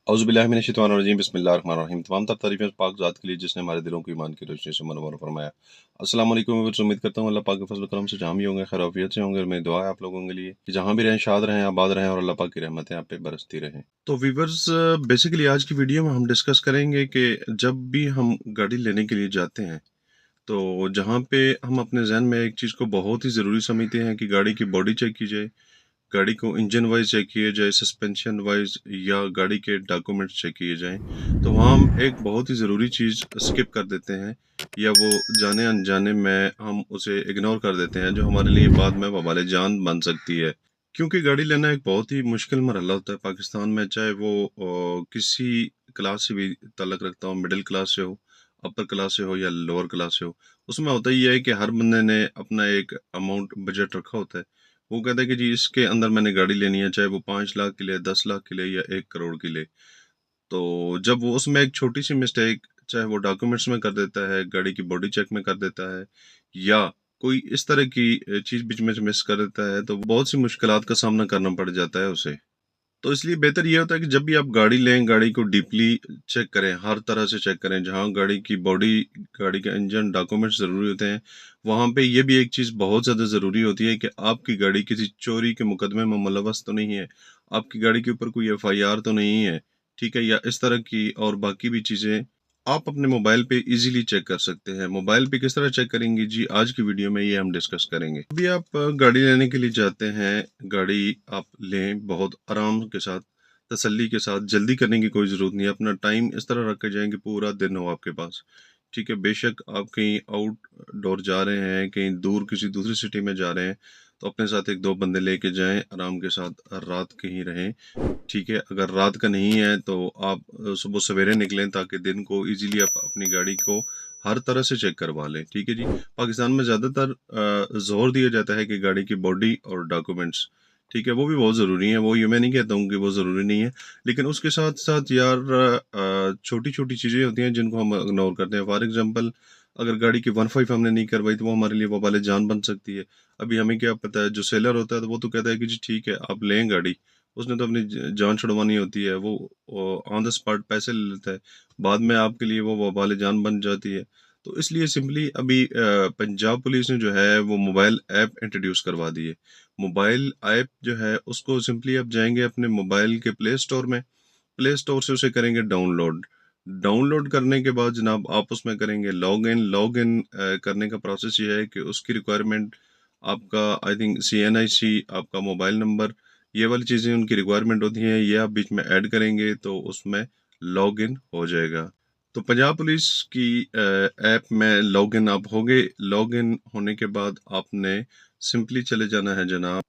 औज़ुबिल्लाहिमिनश्शैतानिर्रजीम बिस्मिल्लाहिर्रहमानिर्रहीम। तमाम तर तारीफ़ें पाक ज़ात के लिए जिसने हमारे दिलों को ईमान की रोशनी से मनव्वर फरमाया। अस्सलाम वालेकुम व्यूअर्स, उम्मीद करता हूँ अल्लाह पाक के फज़ल करम से जहाँ भी होंगे खैर आफ़ियत से होंगे और मेरी दुआ है आप लोगों के लिए कि जहाँ भी रहें शाद रहें, आबाद रहें और अल्लाह पाक की रहमतें आप पे बरसती रहें। तो व्यूअर्स, बेसिकली आज की वीडियो में हम डिस्कस करेंगे कि जब भी हम गाड़ी लेने के लिए जाते हैं तो जहाँ पे हम अपने ज़हन में एक चीज़ को बहुत ही ज़रूरी समझते हैं कि गाड़ी की बॉडी चेक की जाए, गाड़ी को इंजन वाइज चेक किया जाए, सस्पेंशन वाइज या गाड़ी के डॉक्यूमेंट्स चेक किए जाएं, तो वहाँ हम एक बहुत ही ज़रूरी चीज़ स्किप कर देते हैं या वो जाने अनजाने में हम उसे इग्नोर कर देते हैं, जो हमारे लिए बाद में वबाले जान बन सकती है। क्योंकि गाड़ी लेना एक बहुत ही मुश्किल मरहला होता है पाकिस्तान में, चाहे वो किसी क्लास से भी ताल्लुक़ रखता हो, मिडिल क्लास से हो, अपर क्लास से हो या लोअर क्लास से हो। उसमें होता ही है कि हर बंदे ने अपना एक अमाउंट बजट रखा होता है। वो कहता है कि जी इसके अंदर मैंने गाड़ी लेनी है, चाहे वो 5 लाख की ले, 10 लाख की ले या 1 करोड़ की ले। तो जब वो उसमें एक छोटी सी मिस्टेक, चाहे वो डॉक्यूमेंट्स में कर देता है, गाड़ी की बॉडी चेक में कर देता है या कोई इस तरह की चीज़ बीच में से मिस कर देता है, तो बहुत सी मुश्किलात का सामना करना पड़ जाता है उसे। तो इसलिए बेहतर ये होता है कि जब भी आप गाड़ी लें, गाड़ी को डीपली चेक करें, हर तरह से चेक करें। जहाँ गाड़ी की बॉडी, गाड़ी का इंजन, डॉक्यूमेंट्स ज़रूरी होते हैं, वहाँ पे ये भी एक चीज़ बहुत ज़्यादा ज़रूरी होती है कि आपकी गाड़ी किसी चोरी के मुकदमे में मुलव्वस तो नहीं है, आपकी गाड़ी के ऊपर कोई एफआईआर तो नहीं है, ठीक है? या इस तरह की और बाकी भी चीज़ें आप अपने मोबाइल पे इजीली चेक कर सकते हैं। मोबाइल पे किस तरह चेक करेंगे जी, आज की वीडियो में ये हम डिस्कस करेंगे। अभी आप गाड़ी लेने के लिए जाते हैं, गाड़ी आप लें बहुत आराम के साथ, तसल्ली के साथ, जल्दी करने की कोई ज़रूरत नहीं है। अपना टाइम इस तरह रख के जाएँ कि पूरा दिन हो आपके पास, ठीक है? बेशक आप कहीं आउटडोर जा रहे हैं, कहीं दूर किसी दूसरी सिटी में जा रहे हैं, तो अपने साथ 1-2 बंदे लेके जाएँ, आराम के साथ रात कहीं रहें। ठीक है, अगर रात का नहीं है तो आप सुबह सवेरे निकलें ताकि दिन को इजीली आप अपनी गाड़ी को हर तरह से चेक करवा लें। ठीक है जी। पाकिस्तान में ज़्यादातर ज़ोर दिया जाता है कि गाड़ी की बॉडी और डॉक्यूमेंट्स, ठीक है, वो भी बहुत ज़रूरी हैं, वो ये मैं नहीं कहता हूँ कि वो ज़रूरी नहीं है, लेकिन उसके साथ साथ यार छोटी छोटी चीज़ें होती हैं जिनको हम इग्नोर करते हैं। फॉर एग्जांपल, अगर गाड़ी की 1.5 हमने नहीं करवाई तो वो हमारे लिए वबाले जान बन सकती है। अभी हमें क्या पता है, जो सेलर होता है तो वो तो कहता है कि जी ठीक है आप लें गाड़ी, उसने तो अपनी जान छुड़वानी होती है, वो ऑन द स्पॉट पैसे ले लेता है, बाद में आपके लिए वो वबाल जान बन जाती है। तो इसलिए सिंपली अभी पंजाब पुलिस ने जो है वो मोबाइल ऐप इंट्रोड्यूस करवा दी है। मोबाइल ऐप जो है उसको सिंपली आप जाएंगे अपने मोबाइल के प्ले स्टोर में, प्ले स्टोर से उसे करेंगे डाउनलोड। डाउनलोड करने के बाद जनाब आप उसमें करेंगे लॉग इन करने का प्रोसेस ये है कि उसकी रिक्वायरमेंट आपका, आई थिंक CNIC, आपका मोबाइल नंबर, ये वाली चीज़ें उनकी रिक्वायरमेंट होती हैं, ये आप बीच में ऐड करेंगे तो उसमें लॉग इन हो जाएगा। तो पंजाब पुलिस की ऐप में लॉग इन आप होंगे। लॉग इन होने के बाद आपने सिंपली चले जाना है जनाब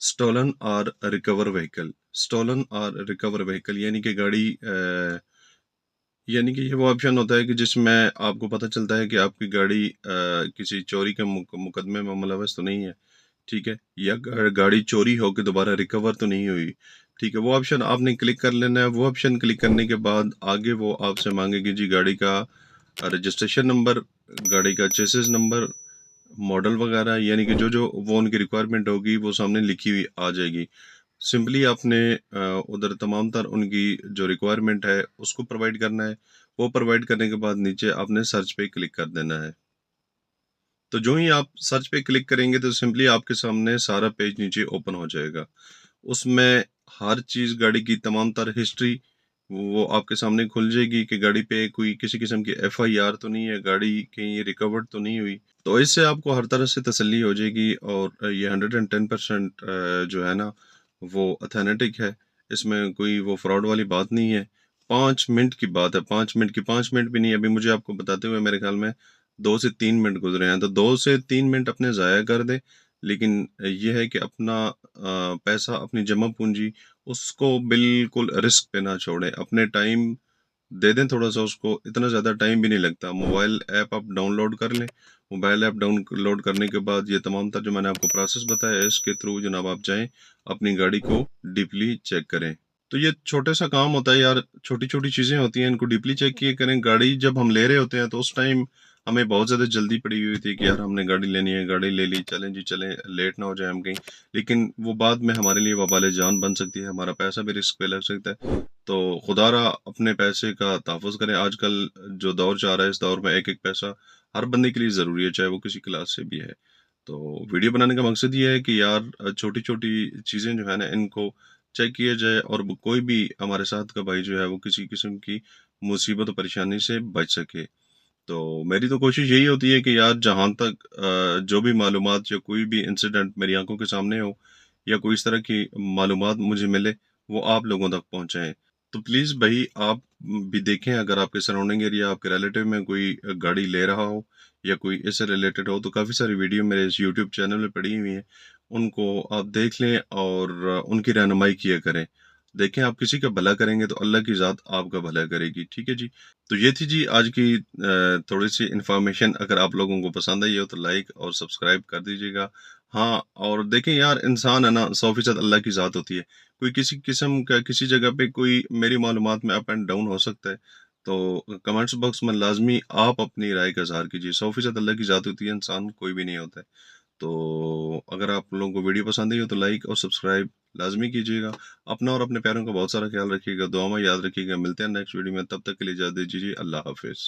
स्टोलन और रिकवर व्हीकल। स्टोलन और रिकवर व्हीकल यानी कि गाड़ी यानी कि ये वो ऑप्शन होता है कि जिसमें आपको पता चलता है कि आपकी गाड़ी किसी चोरी के मुकदमे में मुलव्वस तो नहीं है, ठीक है? या गाड़ी चोरी होकर दोबारा रिकवर तो नहीं हुई, ठीक है? वो ऑप्शन आपने क्लिक कर लेना है। वो ऑप्शन क्लिक करने के बाद आगे वो आपसे मांगेगी जी गाड़ी का रजिस्ट्रेशन नंबर, गाड़ी का चेसिस नंबर, मॉडल वगैरह, यानी कि जो जो वो उनकी रिक्वायरमेंट होगी वो सामने लिखी हुई आ जाएगी। सिंपली आपने उधर तमाम तर उनकी जो रिक्वायरमेंट है उसको प्रोवाइड करना है। वो प्रोवाइड करने के बाद नीचे आपने सर्च पे क्लिक कर देना है। तो जो ही आप सर्च पे क्लिक करेंगे तो सिंपली आपके सामने सारा पेज नीचे ओपन हो जाएगा। उसमें हर चीज़, गाड़ी की तमाम तर हिस्ट्री वो आपके सामने खुल जाएगी कि गाड़ी पे कोई किसी किस्म की FIR तो नहीं है, गाड़ी कहीं रिकवर्ड तो नहीं हुई। तो इससे आपको हर तरह से तसल्ली हो जाएगी और ये 110% जो है ना वो ऑथेंटिक है। इसमें कोई वो फ्रॉड वाली बात नहीं है। 5 मिनट की बात है, 5 मिनट की, 5 मिनट भी नहीं, अभी मुझे आपको बताते हुए मेरे ख्याल में 2 से 3 मिनट गुजरे हैं। तो 2 से 3 मिनट अपने ज़ाया कर दें, लेकिन ये है कि अपना पैसा, अपनी जमा पूंजी, उसको बिल्कुल रिस्क पे ना छोड़ें। अपने टाइम दे दें थोड़ा सा उसको, इतना ज़्यादा टाइम भी नहीं लगता। मोबाइल ऐप आप डाउनलोड कर लें। मोबाइल ऐप डाउनलोड करने के बाद ये तमाम तर जो मैंने आपको प्रोसेस बताया है इसके थ्रू जनाब आप जाएं, अपनी गाड़ी को डीपली चेक करें। तो ये छोटे सा काम होता है यार, छोटी छोटी चीज़ें होती हैं, इनको डीपली चेक किए करें। गाड़ी जब हम ले रहे होते हैं तो उस टाइम हमें बहुत ज़्यादा जल्दी पड़ी हुई थी कि यार हमने गाड़ी लेनी है, गाड़ी ले ली, चलें जी चलें, लेट ना हो जाए हम कहीं। लेकिन वो बाद में हमारे लिए वबाल जान बन सकती है, हमारा पैसा भी रिस्क पे लग सकता है। तो खुदारा अपने पैसे का तहफ़्फ़ुज़ करें। आजकल जो दौर जा रहा है, इस दौर में एक-एक पैसा हर बंदे के लिए ज़रूरी है, चाहे वो किसी क्लास से भी है। तो वीडियो बनाने का मकसद ये है कि यार छोटी-छोटी चीज़ें जो है ना, इनको चेक किया जाए और कोई भी हमारे साथ का भाई जो है वो किसी किस्म की मुसीबत और परेशानी से बच सके। तो मेरी तो कोशिश यही होती है कि यार जहाँ तक जो भी मालूमात या कोई भी इंसिडेंट मेरी आंखों के सामने हो या कोई इस तरह की मालूमात मुझे मिले, वो आप लोगों तक पहुँचाएँ। तो प्लीज़ भाई आप भी देखें, अगर आपके सराउंडिंग एरिया आपके रिलेटिव में कोई गाड़ी ले रहा हो या कोई इससे रिलेटेड हो, तो काफ़ी सारी वीडियो मेरे इस यूट्यूब चैनल में पड़ी हुई हैं। उनको आप देख लें और उनकी रहनुमाई किया करें। देखें, आप किसी का भला करेंगे तो अल्लाह की ज़ात आपका भला करेगी। ठीक है जी? तो ये थी जी आज की थोड़ी-सी इन्फॉर्मेशन। अगर आप लोगों को पसंद आई हो तो लाइक और सब्सक्राइब कर दीजिएगा। हाँ, और देखें यार, इंसान है ना, 100% अल्लाह की ज़ात होती है। कोई किसी किस्म का किसी जगह पे कोई मेरी मालूमात में अप एंड डाउन हो सकता है। तो कमेंट्स बॉक्स में लाज़मी आप अपनी राय का इज़हार कीजिए। 100% अल्लाह की ज़ात होती है, इंसान कोई भी नहीं होता है। तो अगर आप लोगों को वीडियो पसंद आई हो तो लाइक और सब्सक्राइब लाज़मी कीजिएगा। अपना और अपने प्यारों का बहुत सारा ख्याल रखिएगा, दुआ में याद रखिएगा। मिलते हैं नेक्स्ट वीडियो में, तब तक के लिए इजाज़त दीजिए। अल्लाह हाफ़िज़।